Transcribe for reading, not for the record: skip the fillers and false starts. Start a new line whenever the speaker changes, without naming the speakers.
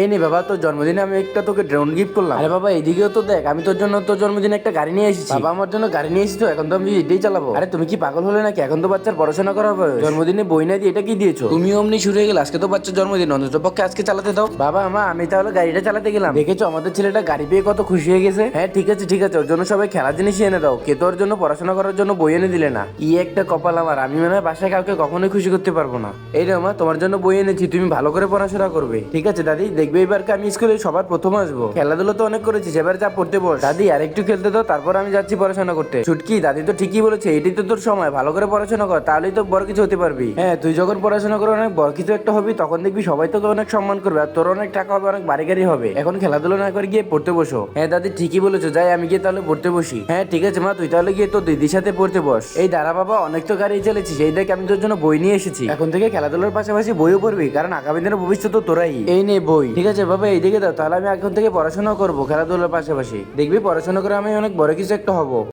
এই নে বাবা, তোর জন্মদিনে আমি একটা তোকে ড্রোন গিফট করলাম। আরে বাবা এইদিকেও তো দেখ, আমি তোর জন্য তোর জন্মদিনে একটা গাড়ি নিয়ে এসেছি। বাবা আমার জন্য গাড়ি নিয়ে এসেছি, তো এখন তো আমি এটাই চালাবো। আরে তুমি কি পাগল হলে নাকি? এখন তো বাচ্চার পড়াশোনা করা হবে, জন্মদিনে বই না দিয়ে এটা কি দিয়েছো তুমি? অমনি শুরু হয়ে গেল, আজকে তো বাচ্চার জন্মদিন, অন্তত পক্ষে আজকে চালাতে দাও। বাবা মা, আমি তাহলে গাড়িটা চালাতে গেলাম। দেখেছো আমাদের ছেলেটা গাড়ি পেয়ে কত খুশি হয়ে গেছে। হ্যাঁ ঠিক আছে ঠিক আছে, ওর জন্য সবাই খেলার জিনিসই এনে দাও। কে তো ওর জন্য পড়াশোনা করার জন্য বই এনে দিলে না? কি একটা কপাল আমার, আমি মনে হয় বাসায় কাউকে কখনোই খুশি করতে পারবো না। এই রে মা, তোমার জন্য বই এনেছি, তুমি ভালো করে পড়াশোনা করবে। ঠিক আছে দাদি, দেখবে এবারকে আমি স্কুলে সবার প্রথম আসবো। খেলাধুলো তো অনেক করেছিস, এবার যা পড়তে বস। দাদি আর একটু খেলতে দাও, তারপর আমি যাচ্ছি পড়াশোনা করতে। ছুটকি, দাদি তো ঠিকই বলেছে, এটাই তো তোর সময়, ভালো করে পড়াশোনা কর, তাহলেই তো বড় কিছু হতে পারবি। হ্যাঁ তুই যখন পড়াশোনা করে অনেক বড় কিছু একটা হবি, তখন দেখবি সবাই তোকে অনেক সম্মান করবে, আর তোর অনেক টাকা হবে, অনেক বাড়ি গাড়ি হবে। এখন খেলাধুলো না করে গিয়ে পড়তে বসো। হ্যাঁ দাদি ঠিকই বলেছো, যাই আমি গিয়ে তাহলে পড়তে বসি। হ্যাঁ ঠিক আছে মা, তুই তাহলে গিয়ে তোর দিদির সাথে পড়তে বস। এই দাঁড়া বাবা, অনেক তো গাড়ি চলেছিস, এই দেখ আমি তোর জন্য বই নিয়ে এসেছি। এখন থেকে খেলাধুলার পাশাপাশি বইও পড়বি, কারণ আগামী দিনের ভবিষ্যৎ তো তোরাই। এই নে বই। ঠিক আছে বাবা, এইদিকে দাও, তাহলে আমি এখন থেকে পড়াশোনা করবো খেলাধুলার পাশাপাশি। দেখবি পড়াশোনা করে আমি অনেক বড় কিছু একটা হবো।